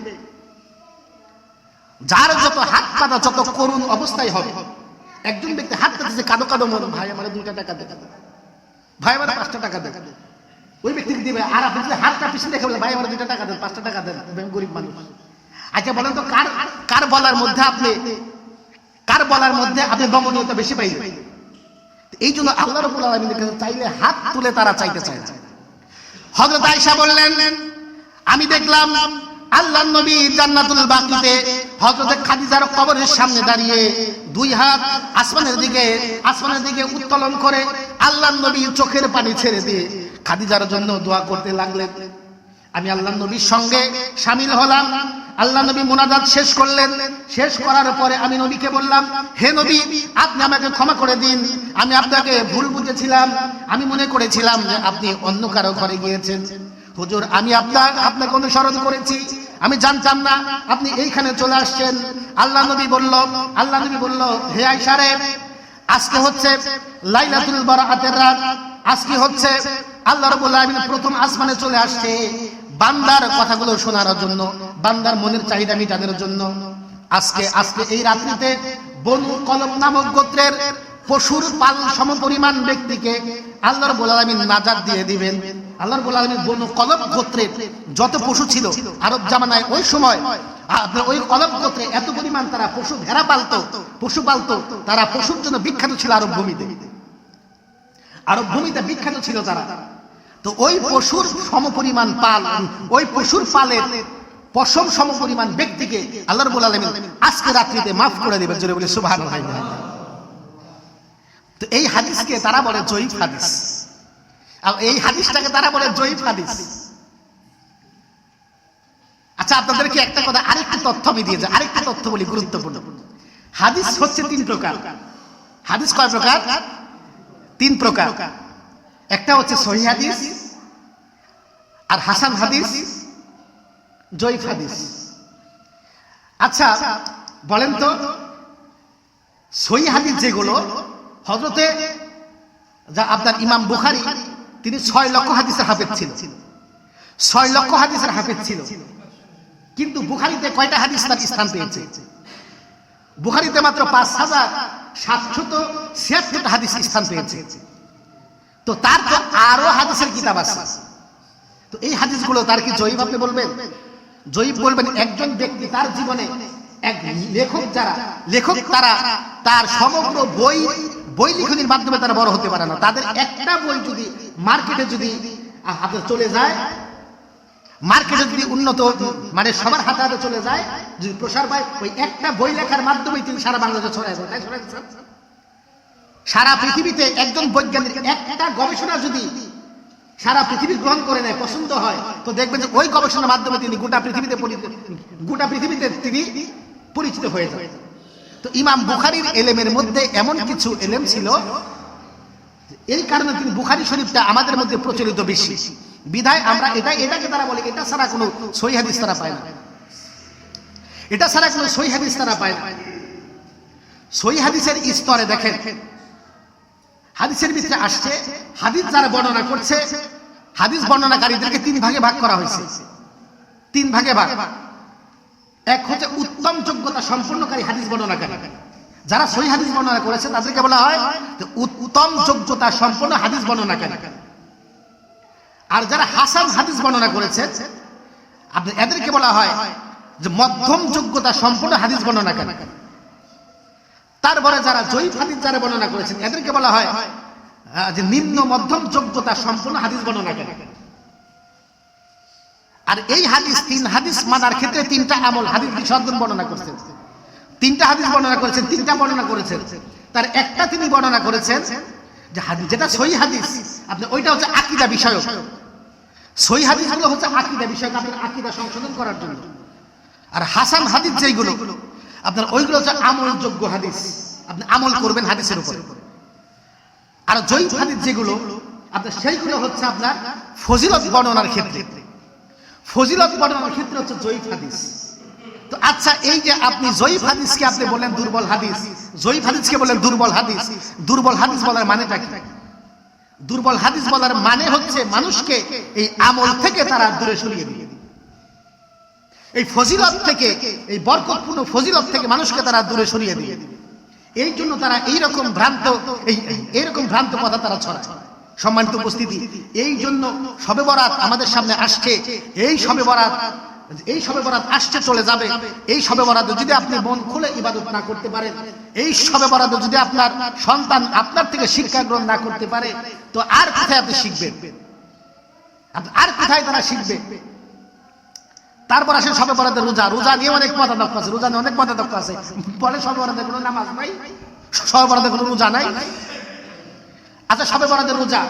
যার যত হাত পাতা যত করুণ অবস্থায় হবে, একজন ব্যক্তি হাত পেতেছে কাঁদো কাঁদো মন, ভাই আমার 2 টাকা দে, ভাই আমার 5 টাকা দে, ওই ব্যক্তিকে দিবে। আর আপনি যদি হাতটা পিছনে রেখে বলেন, ভাই আমার 2 টাকা দেন, 5 টাকা দেন, গরিব মানুষ। আচ্ছা বলেন তো কার বলার মধ্যে আপনি নমনীয়তা বেশি পাইবেন? এই জন্য আল্লাহ রাব্বুল আলামিনের কাছে চাইলে হাত তুলে তারা চাইতে চায় না। হযরত আয়েশা বললেন, আমি দেখলাম আল্লাহর নবী জান্নাতুল বাকিতে হযরত খাদিজার কবরের সামনে দাঁড়িয়ে 2 হাত আসমানের দিকে উত্তোলন করে আল্লাহর নবী চোখের পানি ছেড়ে দিয়ে খাদিজার জন্য দোয়া করতে লাগলেন। আমি আল্লাহর নবীর সঙ্গে শামিল হলাম। আল্লাহ নবী মুনাজাত শেষ করলেন। শেষ করার পরে আমি নবীকে বললাম, হে নবী, আপনি আমাকে ক্ষমা করে দিন, আমি আপনাকে ভুল বুঝেছিলাম, আমি মনে করেছিলাম যে আপনি অন্য কারো ঘরে গিয়েছেন। হুজুর, আমি আপনাকে অনুসরণ করেছি, আমি জানতাম না আপনি এইখানে চলে আসছেন। আল্লাহ নবী বলল, হে আয়েশা রে, আজকে হচ্ছে লাইলাতুল বারাআতের রাত, আজকে হচ্ছে আল্লাহ রাব্বুল আলামিন প্রথম আসমানে চলে আসছে বান্দার কথাগুলো শোনার জন্য, বান্দার মনের চাহিদা মেটানোর জন্য। আজকে এই রাত্রিতে বনু কলব নামক গোত্রের পশুর পাল সমপরিমাণ ব্যক্তিকে আল্লাহ রাব্বুল আলামিন নাজাত দিয়ে দিবেন। আল্লাহ রাব্বুল আলামিন বনু কলব গোত্রের যত পশু ছিল আরব জামানায়, ওই সময় ওই কলব গোত্রে এত পরিমাণ তারা পশু ভেড়া পালতো, পশু পালতো, তারা পশুর জন্য বিখ্যাত ছিল আরব ভূমিতে বিখ্যাত ছিল তারা। তো ওই পশুর সমপরিমাণ পাল, ওই পশুর পালের পশম সমপরিমাণ ব্যক্তিকে আল্লাহ রাব্বুল আলামিন আজকে রাত্রিতে মাফ করে দিবেন। জোরে বলে সুবহানাল্লাহ। তো এই হাদিসকে তারা বলে জয়ীফ হাদিস, আর এই হাদিসটাকে তারা বলে জয়ীফ হাদিস। আচ্ছা, আপনাদেরকে একটা কথা, আরেকটা তথ্য আমি দিয়ে যাই, আরেকটা তথ্য বলি গুরুত্বপূর্ণ। হাদিস হচ্ছে 3 প্রকার। হাদিস কয় প্রকার? 3 প্রকার। একটা হচ্ছে সহিহ হাদিস, আর হাসান হাদিস, জয়ীফ হাদিস। আচ্ছা বলেন তো, সহিহ হাদিস যেগুলো, হযরতে আপনার ইমাম বুখারী, তিনি 6 লক্ষ হাদিসের হাফেজ ছিল, 6 লক্ষ হাদিসের হাফেজ ছিল। কিন্তু বুখারীতে কয়টা হাদিস তার স্থান পেয়েছে? বুখারীতে মাত্র 5776 হাদিস স্থান পেয়েছে। তো তার তো আরো হাদিসের কিতাব আছে। তো এই হাদিসগুলো তার কি জয়ীফ আপনি বলবেন? জয়ীফ বলবেন একজন ব্যক্তি তার জীবনে, এক লেখক তারা তার সমগ্র বই লিখনির মাধ্যমে তারা বড় হতে পারে না। তাদের একটা বই যদি মার্কেটে যদি চলে যায়, মার্কেটে যদি উন্নত মানে সবার হাতে চলে যায়, যদি প্রসার পায়, ওই একটা বই লেখার মাধ্যমে তিনি সারা বাংলাদেশে ছড়ায় যায়। সারা পৃথিবীতে একজন বৈজ্ঞানিক একটা গবেষণা যদি সারা পৃথিবী গ্রহণ করে নেয়, পছন্দ হয়, তো দেখবেন যে ওই গবেষণার মাধ্যমে তিনি গোটা পৃথিবীতে তিনি পরিচিত হয়ে যায়। তো ইমাম বুখারীর এলেমের মধ্যে এমন কিছু এলেম ছিল, এই কারণে তিনি বুখারী শরীফটা আমাদের মধ্যে প্রচলিত বেশি, বিধায় আমরা এটাকে তারা বলে এটা ছাড়া কোনো সহিহ হাদিস তারা পায় না, এটা ছাড়া কোনো সহিহ হাদিস তারা পায় না। সহিহ হাদিসের স্তরে দেখেন, হাদিসের ভিতরে আসছে, হাদিস যারা বর্ণনা করছে, হাদিস বর্ণনাকারীদেরকে 3 ভাগে ভাগ করা হয়েছে। 3 ভাগে ভাগ। এক হচ্ছে উত্তম যোগ্যতা সম্পন্নকারী হাদিস বর্ণনাকারী, যারা সহিহ হাদিস বর্ণনা করেছে তাদেরকে বলা হয় যে উত্তম যোগ্যতা সম্পন্ন হাদিস বর্ণনাকারী। আর যারা হাসান হাদিস বর্ণনা করেছে আপনি এদেরকে বলা হয় যে মধ্যম যোগ্যতা সম্পন্ন হাদিস বর্ণনাকারী। তারপরে যারা জয়ীফ হাদিস যারা বর্ণনা করেছেন এদেরকে বলা হয় যে নিম্ন মধ্যম যোগ্যতা সম্পন্ন হাদিস বর্ণনাকারী। আর এই হাদিস তিন হাদিস মানার ক্ষেত্রে তিনটা আমল হাদিস বিশারদ বর্ণনা করেছেন। তিনটা হাদিস বর্ণনা করেছেন, তিনটা বর্ণনা করেছেন। তার একটা তিনি বর্ণনা করেছেন যে হাদিস যেটা সহিহ হাদিস আপনি ওইটা হচ্ছে আকীদা বিষয়ক। সহিহ হাদিসগুলো হচ্ছে আকীদা বিষয়ক, আপনার আকীদা সংশোধন করার জন্য। আর হাসান হাদিস যেগুলো আপনার ওইগুলো হচ্ছে আমলযোগ্য হাদিস, আপনি আমল করবেন হাদিসের উপর। আর জয়ীফ হাদিস যেগুলো আপনার সেইগুলো হচ্ছে আপনার ফজিলত বর্ণনার ক্ষেত্রে, ফজিলত বর্ণনার ক্ষেত্রে হচ্ছে জয়ীফ হাদিস। তো আচ্ছা, এই যে আপনি জয়ীফ হাদিসকে আপনি বলেন দুর্বল হাদিস, জয়ীফ হাদিসকে বলেন দুর্বল হাদিস, দুর্বল হাদিস বলার মানেটা কি? দুর্বল হাদিস বলার মানে হচ্ছে মানুষকে এই আমল থেকে তারা দূরে সরিয়ে দিবে, এই ফজিলত থেকে, এই বরকতপূর্ণ ফজিলত থেকে মানুষকে তারা দূরে সরিয়ে দিবে। এই জন্য তারা এইরকম ভ্রান্ত কথা তারা ছড়ায়। সম্মানিত উপস্থিতি, এই জন্য শবে বরাত আমাদের সামনে আসছে। এই শবে বরাত আসছে, চলে যাবে। এই শবে বরাতে যদি আপনি মন খুলে ইবাদত না করতে পারেন, এই শবে বরাতে যদি আপনার সন্তান আপনার থেকে শিক্ষা গ্রহণ না করতে পারে, তো আর কোথায় আপনি শিখবেন? আর কোথায় তারা শিখবে? তারপর আসে শবে বরাতের রোজা। রোজা নিয়ে অনেক মতানক্য আছে, রোজা নিয়ে অনেক মতানক্য আছে। বলে শবে বরাতে কোনো নামাজ নাই, শবে বরাতে কোনো রোজা নাই। আচ্ছা, শবে বরাতের রোজা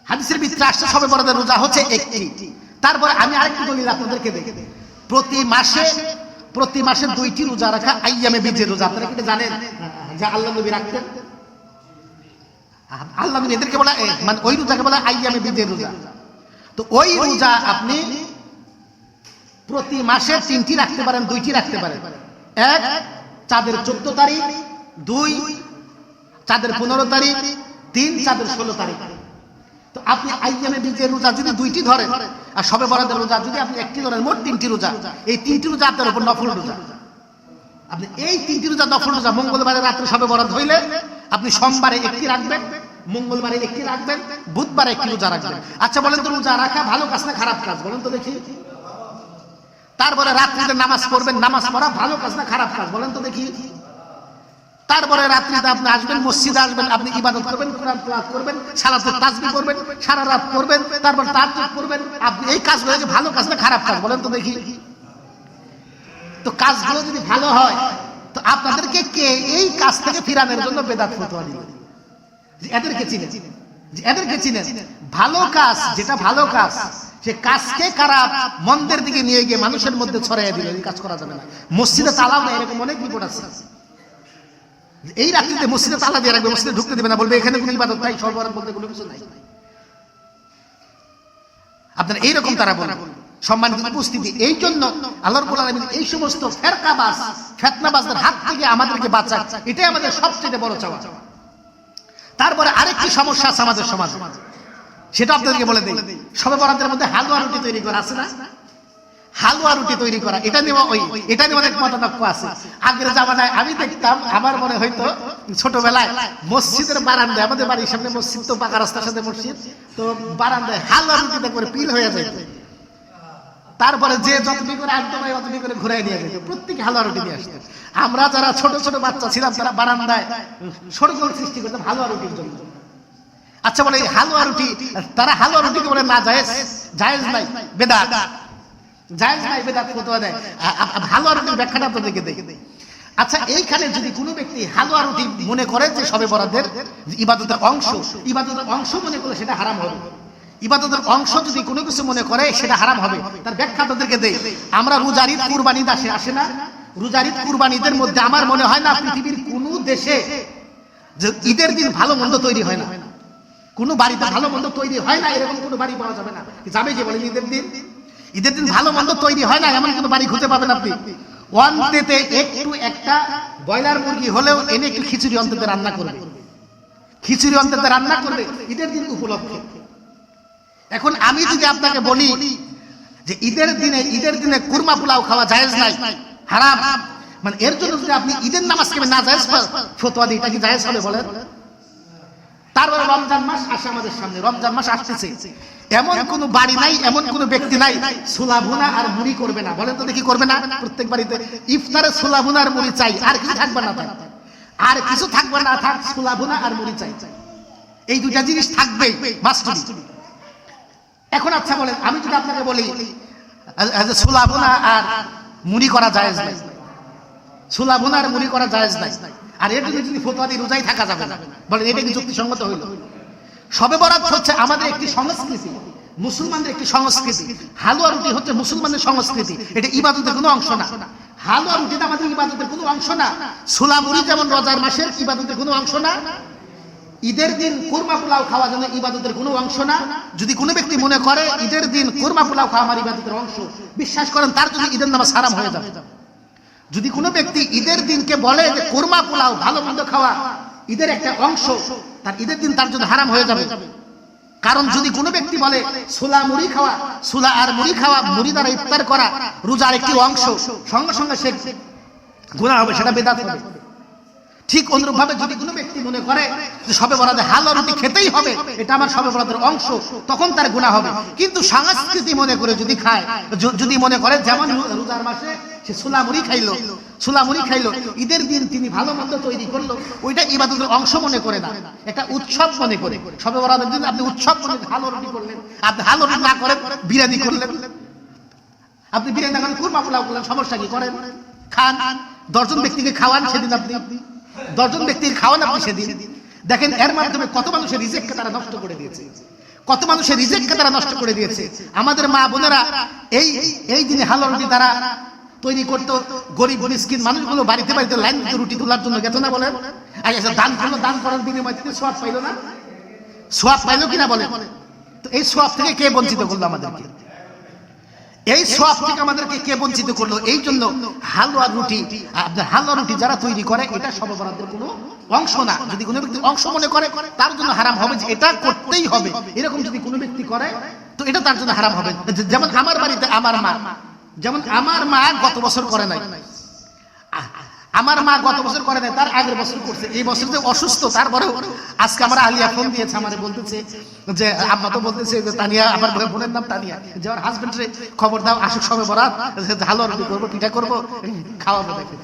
হাদিসের ভিতরে আসছে, শবে বরাতের রোজা হচ্ছে একটি। তারপরে আমি আরেকটু দলিল আপনাদেরকে দেখে, প্রতি মাসে 2টি রোজা রাখা আইয়ামে বীজের রোজা। আপনারা কি জানেন যে আল্লাহ নবী রাখতেন? আল্লাহ নবী এদেরকে বলা, মানে ওই রোজাকে বলা আইয়ামে বীজের রোজা। তো ওই রোজা আপনি প্রতি মাসে 3টি রাখতে পারেন, 2টি রাখতে পারেন। 1 চাঁদের 14 তারিখ, 2 চাঁদের 15 তারিখ, 3 চাঁদের 16 তারিখ। তো আপনি আইয়ামে বীজের রোজা যদি 2টি ধরেন আর শবে বরাতের রোজা যদি আপনি 1টি ধরেন, মোট 3টি রোজা। এই 3টি রোজা আপনার উপর নফল রোজা। আপনি এই 3টি রোজা নফল রোজা। মঙ্গলবারে রাত্রে শবে বরাত হইলে আপনি সোমবারে 1টি রাখবেন, মঙ্গলবারে 1টি রাখবেন, বুধবারে 1টি রোজা রাখবেন। আচ্ছা বলেন তো, রোজা রাখা ভালো কাজ না খারাপ কাজ? বলেন তো দেখি। তারপরে রাত্রিতে নামাজ পড়বেন, নামাজ পড়া ভালো কাজ না খারাপ কাজ? বলেন তো দেখি। তারপরে রাত্রিতে আপনি আসবেন, মসজিদে আসবেন, আপনি ইবাদত করবেন, কোরআন তেলাওয়াত করবেন, সালাতুত তাসবিহ করবেন, সারা রাত করবেন, তারপর তাহাজ্জুদ করবেন। আপনি এই কাজগুলো কি ভালো কাজ না খারাপ কাজ? বলেন তো দেখি। তো কাজগুলো যদি ভালো হয়, তো আপনাদেরকে কে এই কাজ থেকে ফিরানোর জন্য বেদাত ফতোয়া দিল? এদেরকে চিনেন, এদেরকে চিনেন। ভালো কাজ, যেটা ভালো কাজ, সে কাজকে খারাপ মন্দের দিকে নিয়ে গিয়ে মানুষের মধ্যে ছড়াইয়া দিল, এই কাজ করা যাবে না। মসজিদে তালাও না, এরকম অনেক বিপদ আছে। এই রাত্রিতে মসজিদে তালা দিয়ে রাখবে, মসজিদে ঢুকতে দেবে না, বলবে এখানে কোনো ইবাদত নাই, শবে বরাত বলতে কোনো কিছু নাই। আপনার এইরকম তারা বলবে। সম্মানিত উপস্থিতি, এই জন্য আল্লাহ রাব্বুল আলামিন এই সমস্ত ফেরকাবাজ, ফিতনাবাজদের হাত থেকে আমাদেরকে বাঁচান, এটাই আমাদের সবচেয়ে বড় চাওয়া। তারপরে আরেকটি সমস্যা আছে আমাদের সমাজে, সেটা আপনাদেরকে বলে দেই। শবে বরাতের মধ্যে হালুয়া রুটি তৈরি করা আছে না? হালুয়া রুটি তৈরি করা, এটা নিয়ে অনেক মতানক্য আছে। আগের জামানায় আমি দেখতাম, আমার মনে হয়তো ছোটবেলায় মসজিদের বারান্দায়, আমাদের বাড়ির সামনে মসজিদ, তো পাকা রাস্তার সাথে মসজিদ, তো বারান্দায় হালুয়া রুটিতে করে পিল হয়ে যায়। তারপরে যে যতটি করে আনতো ভাই অতটি করে ঘুরাই নিয়ে যেত, প্রত্যেকে হালুয়া রুটি নিয়ে আসতো। আমরা যারা ছোট ছোট বাচ্চা ছিলাম তারা বারান্দায় সরগোল সৃষ্টি করতাম হালুয়া রুটির জন্য। আচ্ছা বলে হালুয়া রুটি, তারা হালুয়া রুটিকে বলে না জায়েজ, জায়েজ নাই, বেদাত, জায়েজ নাই, বেদাত ফতোয়া দেয়। হালুয়া রুটির ব্যাখ্যাটা আপনাদেরকে দেই। আচ্ছা, এইখানে যদি কোনো ব্যক্তি হালুয়া রুটি মনে করে যে শবে বরাতের ইবাদতের অংশ, ইবাদতের অংশ মনে করলে সেটা হারাম হবে। ইবাদতের অংশ যদি কোনো কিছু মনে করে সেটা হারাম হবে। তার ব্যাখ্যা তাদেরকে দেই। আমরা রোজার ঈদ, কুরবানি ঈদ আসে না? রোজার ঈদ, কুরবানি ঈদের মধ্যে আমার মনে হয় না পৃথিবীর কোনো দেশে যে ঈদের দিন ভালো মন্দ তৈরি হয় না, কোনো বাড়িতে ভালো মন্দ তৈরি হয় না, এরকম কোনো বাড়ি পাওয়া যাবে না। যাবে যে বলেন ঈদের দিন ভালো মন্দ তৈরি হয় না, এমন কোনো বাড়ি খুঁজে পাবেন আপনি? অন্ততে একটু একটা ব্রয়লার মুরগি হলেও এনে একটু খিচুড়ি অন্তত রান্না করবে, খিচুড়ি অন্তত রান্না করবে ঈদের দিন উপলক্ষে। এখন আমি যদি আপনাকে বলি যে ঈদের দিনে কুরমা পোলাও খাওয়া জায়েজ নাই, হারাম, মানে এর জন্য যদি আপনি ঈদের নামাজকে না জায়েজ ফতোয়া দিই, এটা কি জায়েজ হবে বলেন? তারপরে রমজান মাস আসে আমাদের সামনে, রমজান মাস আসতেছে, এমন কোন বাড়ি নাই, এমন কোন ব্যক্তি নাই ছোলা ভুনা আর মুড়ি করবে না। বলেন তো দেখি করবে না? প্রত্যেক বাড়িতে ইফতারে ছোলা ভুনা আর মুড়ি চাই, আর কিছু থাকবে না, থাক আর কিছু থাকবে না, থাক ছোলা ভুনা আর মুড়ি চাই, এই দুইটা জিনিস থাকবেই মাস্ট। এখন আচ্ছা বলেন, আমি যদি আপনাকে বলি ছোলা ভুনা আর মুড়ি করা জায়েজ নাই, ছোলা ভুনা আর মুড়ি করা জায়েজ নাই, আর এর জন্য যদি ফতোয়া দিয়ে রোজাই থাকা যাবে না, বলেন এটা কি যুক্তিসঙ্গত হইল? শবে বরাত হচ্ছে আমাদের একটি সংস্কৃতি, মুসলমানদের একটি সংস্কৃতি। হালুয়া রুটি হচ্ছে মুসলমানদের সংস্কৃতি, এটা ইবাদতের কোনো অংশ না। হালুয়া রুটিটা আমাদের ইবাদতের কোনো অংশ না। ছোলা মুড়ি যেমন রোজার মাসের ইবাদতের কোনো অংশ না, ঈদের দিন কুরমা পোলাও খাওয়া যেন ইবাদতের কোনো অংশ না। যদি কোনো ব্যক্তি মনে করে ঈদের দিন কুরমা পোলাও খাওয়া আমার ইবাদতের অংশ, বিশ্বাস করেন তার জন্য ঈদের নামাজ হারাম হয়ে যাবে। যদি কোনো ব্যক্তি ঈদের দিনকে বলে যে কুরমা পোলাও ভালো মন্দ খাওয়া ঈদের একটা অংশ, তার ঈদের দিন তার জন্য হারাম হয়ে যাবে। কারণ যদি কোনো ব্যক্তি বলে ছোলা মুড়ি খাওয়া, ছোলা আর মুড়ি খাওয়া, মুড়ি দ্বারা ইফতার করা রোজার একটি অংশ, সঙ্গে সঙ্গে সে গুনাহ হবে, সেটা বেদাত হবে। ঠিক অনুরূপ ভাবে যদি কোনো ব্যক্তি মনে করে যে শবে বরাতে হালুয়া রুটি খেতেই হবে, এটা আমার শবে বরাতের অংশ, তখন তার গুনাহ হবে। কিন্তু সংস্কৃতি মনে করে যদি খায়, যদি মনে করে যেমন রোজার মাসে সে ছোলা মুড়ি খাইলো, ছোলা মুড়ি খাইলো, ঈদের দিন তিনি ভালো মন্দ তৈরি করলো, ওইটা ইবাদতের অংশ মনে করে না, একটা উৎসব মনে করে। শবে বরাতের দিন আপনি উৎসব মনে হালুয়া রুটি করলেন, আপনি হালুয়া রুটি না করেন বিরিয়ানি করলেন, আপনি বিরিয়ানি না করেন কুরমা পোলাও করলেন, সমস্যা কি? করেন, খান, 10 জন ব্যক্তিকে খাওয়ান সেদিন, আপনি 10 জন ব্যক্তির খাওয়ান আপনি সেদিন। দেখেন এর মাধ্যমে কত মানুষের রিজিককে তারা নষ্ট করে দিয়েছে, কত মানুষের রিজিককে তারা নষ্ট করে দিয়েছে। আমাদের মা বোনেরা এই দিনে হালুয়া রুটি তারা তৈরি করতো, গরিব মিসকিন মানুষগুলো বাড়িতে বাড়িতে লাইন দিতে রুটি তোলার জন্য গেত না বলেন? আচ্ছা দান করলো, দান করার বিনিময়ে তিনি সোয়াব পাইলো না? সোয়াব পাইলো কিনা বলেন? তো এই সোয়াব থেকে কে বঞ্চিত করলো আমাদেরকে? এই সোয়াব থেকে আমাদেরকে কে বঞ্চিত করলো? এই জন্য হালুয়া রুটি, আপনার হালুয়া রুটি যারা তৈরি করে এটা শবে বরাতের কোনো অংশ না। যদি কোনো ব্যক্তি অংশ মনে করে তার জন্য হারাম হবে, যে এটা করতেই হবে, এরকম যদি কোনো ব্যক্তি করে তো এটা তার জন্য হারাম হবে। যেমন আমার বাড়িতে আমার মা গত বছর করে নাই, আমার মা গত বছর করে নাই, তার আগের বছর করছে। এই বছর যে অসুস্থ, তারপরেও আজকে আমার আলিয়া ফোন দিয়েছে, আমারে বলতেছে যে আম্মা তো বলতেছে যে তানিয়া, আমার বোনের নাম তানিয়া, যে আমার হাজবেন্ডের খবর দাও, আসুক শবে বরাত, হালুয়া রুটি করবো, পিঠা করবো, খাওয়াবো। দেখে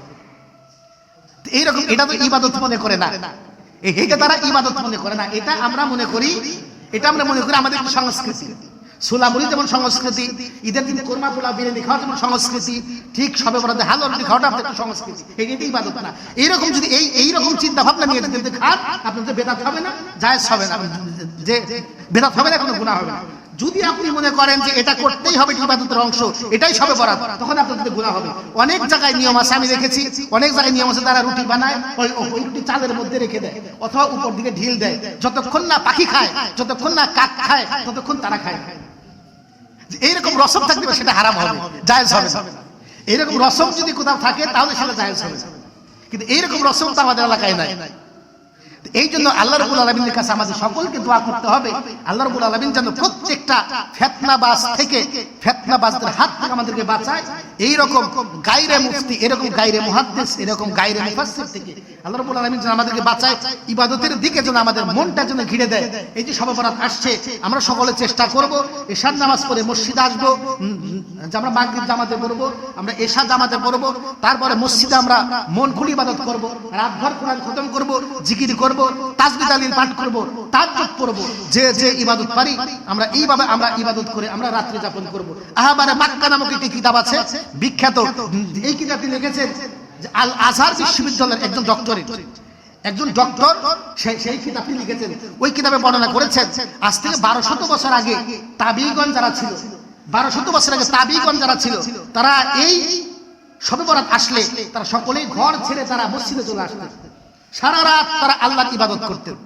এইরকম, এটা তো ইবাদত মনে করে না, এটা তারা ইবাদত মনে করে না, এটা আমরা মনে করি, এটা আমরা মনে করি আমাদের সংস্কৃতি। ছোলা মুড়ি যেমন সংস্কৃতি, ঈদের দিন কুরমা পোলাও বিরিয়ানি খাওয়া যেমন সংস্কৃতি, ঠিক শবে বরাতে হালুয়া রুটি খাওয়াটা আপনার সংস্কৃতি, এটা ইবাদত না। এইরকম যদি এইরকম চিন্তা ভাবনা নিয়ে যদি খান, আপনার যে বেদাত হবে না, জায়েজ হবে না, যে বেদাত হবে না, কোনো গুনাহ হবে না। যদি আপনি মনে করেন যে এটা করতেই হবে, ইবাদতের অংশ, এটাই শবে বরাত, তখন আপনাদের গুনাহ হবে। অনেক জায়গায় নিয়ম আছে, আমি দেখেছি অনেক জায়গায় নিয়ম আছে, তারা রুটি বানায়, ওই রুটি চালের মধ্যে রেখে দেয় অথবা উপর দিকে ঢিল দেয়, যতক্ষণ না পাখি খায়, যতক্ষণ না কাক খায়, ততক্ষণ তারা খায়। এইরকম রসম থাকবে সেটা হারাম হবে, জায়েজ হবে না। এইরকম রসম যদি কোথাও থাকে তাহলে সেটা জায়েজ হবে, কিন্তু এইরকম রসম তো আমাদের এলাকায় নাই। এই জন্য আল্লাহ রাব্বুল আলামিনের কাছে আমাদের সকলকে দোয়া করতে হবে, আল্লাহ রাব্বুল আলামিন যেন প্রত্যেকটা ফিতনাবাজ থেকে, ফিতনাবাজদের হাত থেকে আমাদেরকে বাঁচায়। এই রকম গায়রে মুফতি, এরকম গায়রে মুহাদ্দিস, এরকম গায়রে মুফাসসির থেকে আল্লাহ রাব্বুল আলামিন যেন আমাদেরকে বাঁচায়, ইবাদতের দিকে যেন আমাদের মনটা যেন ঘিরে দেয়। এই যে শবে বরাত আসছে, আমরা সকলে চেষ্টা করব এশার নামাজ পড়ে মসজিদে আসবো, যে আমরা মাগরিব জামাতে পড়বো, আমরা এশা জামাতে পড়বো, তারপরে মসজিদে আমরা মন খুলে ইবাদত করব, রাতভর কোরআন খতম করব, জিকির করব, তাসবিহ তাহলিল পাঠ করব, তাহাজ্জুদ পড়ব, যে ইবাদত পারি আমরা এইভাবে আমরা ইবাদত করে আমরা রাত্রি যাপন করব। আহবারে মাক্কা নামক একটি কিতাব আছে বিখ্যাত, এই কিতাবটি লিখেছেন আল আজহার বিশ্ববিদ্যালয়ের একজন ডক্টর, সেই কিতাবটি লিখেছেন। ওই কিতাবে বর্ণনা করেছেন আজ থেকে 1200 বছর আগে তাবিঈগণ যারা ছিল, 1200 বছর আগে তাবিঈগণ যারা ছিল, তারা এই শবে বরাত আসলে তারা সকলেই ঘর ছেড়ে তারা মসজিদে চলে আসতেন, সারা রাত তারা আল্লাহর ইবাদত করতেন,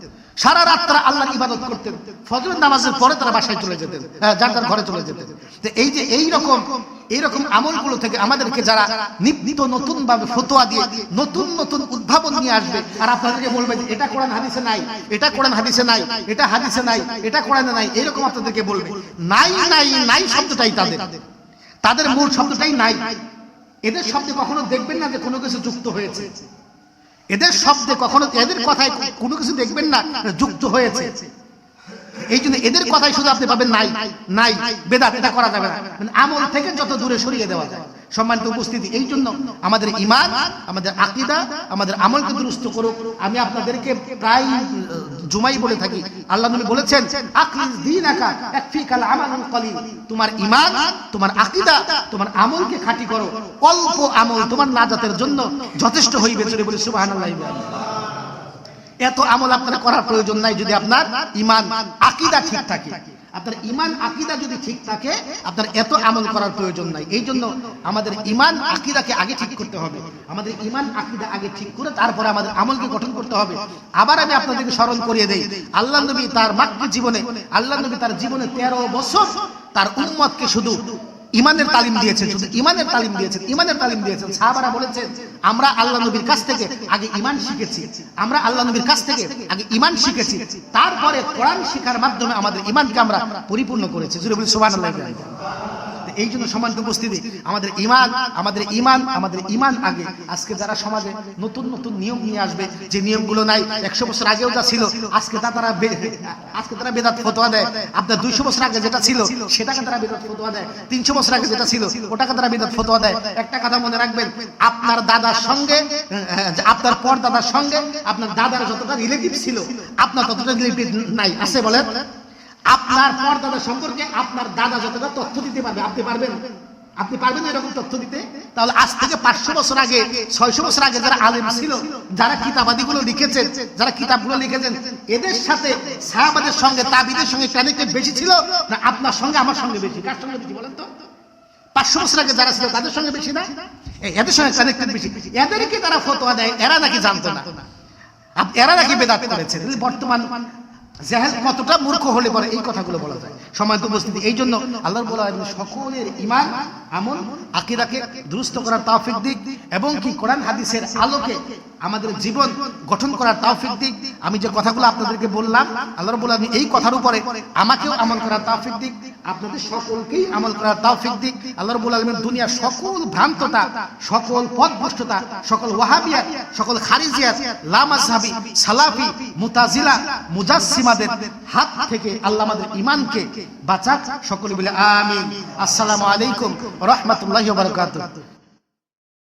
সারা রাত তারা আল্লাহর ইবাদত করতেন, ফজরের নামাজের পরে তারা বাসায় চলে যেতেন, যার যার ঘরে চলে যেতেন। তো এই যে এইরকম আমলগুলো থেকে আমাদেরকে যারা নিত্য নতুন ভাবে ফতোয়া দিয়ে নতুন নতুন উদ্ভাবন নিয়ে আসবে, আর আপনাদেরকে বলবে যে এটা কোরআন হাদিসে নাই, এটা কোরআন হাদিসে নাই, এটা হাদিসে নাই, এটা কোরআনে নাই, এরকম আপনাদেরকে বলবে, নাই নাই নাই শব্দটাই তাদের মূল শব্দটাই নাই। এদের শব্দে কখনো দেখবেন না যে কোনো কিছু যুক্ত হয়েছে, এদের শব্দে কখনো, এদের কথায় কোনো কিছু দেখবেন না যুক্ত হয়েছে। এই জন্য এদের কথাই শুধু আপনি পাবেন নাই নাই, বেদাত, এটা করা যাবে না, মানে আমল থেকে যত দূরে সরিয়ে দেওয়া যায়। সম্মানিত উপস্থিতি, এই জন্য আমাদের ঈমান, আমাদের আকীদা, আমাদের আমলকে দুরুস্ত করুক। আমি আপনাদেরকে প্রায় জুমাই বলে থাকি, আল্লাহ নবী বলেছেন আখলিস দীনাকা ইয়াকফিকাল আমালুল কলিল, তোমার ঈমান, তোমার আকীদা, তোমার আমলকে খাঁটি করো, অল্প আমল তোমার নাজাতের জন্য যথেষ্ট হইবে। জোরে বলি সুবহানাল্লাহ। এত আমল আপনার করার প্রয়োজন নাই যদি আপনার ঈমান আকীদা ঠিক থাকে। আপনার ঈমান আকীদা যদি ঠিক থাকে, আপনার এত আমল করার প্রয়োজন নাই। এই জন্য আমাদের ঈমান আকীদাকে আগে ঠিক করতে হবে। আমাদের ঈমান আকীদা আগে ঠিক করে তারপরে আমাদের আমলকে গঠন করতে হবে। আবার আমি আপনাদেরকে স্মরণ করিয়ে দেই, আল্লাহ নবী তার মাক্কি জীবনে, আল্লাহ নবী তার জীবনে 13 বছর তার উম্মতকে শুধু ঈমানের তালিম দিয়েছেন, শুধু ঈমানের তালিম দিয়েছেন, ঈমানের তালিম দিয়েছেন। সাহাবারা বলেছেন আমরা আল্লাহ নবীর কাছ থেকে আগে ঈমান শিখেছি, আমরা আল্লাহ নবীর কাছ থেকে আগে ঈমান শিখেছি, তারপরে কোরআন শিখার মাধ্যমে আমাদের ঈমানকে আমরা পরিপূর্ণ করেছি। জোরে বলি সুবহানাল্লাহ। এই জন্য সম্মানিত উপস্থিতি, আমাদের ঈমান, আমাদের ঈমান, আমাদের ঈমান আগে। আজকে যারা সমাজে নতুন নতুন নিয়ম নিয়ে আসবে, যে নিয়মগুলো নাই, 100 বছর আগেও যা ছিল, আজকে তারা বেদাত ফতোয়া দেয়। আপনার 200 বছর আগে যেটা ছিল সেটাকে তারা বেদাত ফতোয়া দেয়, 300 বছর আগে যেটা ছিল ওটাকে তারা বেদাত ফতোয়া দেয়। একটা কথা মনে রাখবেন, আপনার দাদার সঙ্গে, আপনার পরদাদার সঙ্গে আপনার দাদার যতটা রিলেটিভ ছিল, আপনার ততটা রিলেটিভ নাই, আছে বলেন? আপনার পরদাদা সম্পর্কে আপনার দাদা যতটা তথ্য দিতে পারবে, আপনি পারবেন? আপনি পারবেন এরকম তথ্য দিতে? তাহলে আজ থেকে 500 বছর আগে, 600 বছর আগে যারা আলেম ছিল, যারা কিতাবাদিগুলো লিখেছেন, যারা কিতাবগুলো লিখেছেন, এদের সাথে সাহাবাদের সঙ্গে, তাবিদের সঙ্গে কানেক্টেড বেশি ছিল না আপনার সঙ্গে আমার সঙ্গে বেশি? কার সঙ্গে বেশি বলেন তো? 500 বছর আগে যারা ছিল তাদের সঙ্গে বেশি না? এদের সঙ্গে কানেক্টেড বেশি। এদেরকে তারা ফতোয়া দেয়, এরা নাকি জানতো না, এরা নাকি বেদাত করেছে। বর্তমান জাহেল কতটা মূর্খ হলে পরে এই কথাগুলো বলা যায়। সম্মানিত উপস্থিতি, এই জন্য আল্লাহর বলা সকলের ঈমান, আমল, আকীদাকে দুরুস্ত করার তৌফিক দিক, এবং কি কোরআন হাদিসের আলোকে আমাদের জীবন গঠন করার তৌফিক দিক। আমি যে কথাগুলো আপনাদেরকে বললাম, আল্লাহর বলা এই কথার উপরে আমাকেও আমল করার তৌফিক দিক, আপনাদের সকলকেই আমল করার তৌফিক দিক। আল্লাহর বলা দুনিয়ার সকল ভ্রান্ততা, সকল পথভ্রষ্টতা, সকল ওয়াহাবিয়াত, সকল খারিজিয়াত, লামাযহাবি, সালাফি, মুতাজিলা, মুজাসসিমাদের হাত থেকে আল্লাহ আমাদের ঈমানকে বাঁচাক। সকলে বলে আমিন। আসসালামু আলাইকুম ওয়া রাহমাতুল্লাহি ওয়া বারাকাতুহু।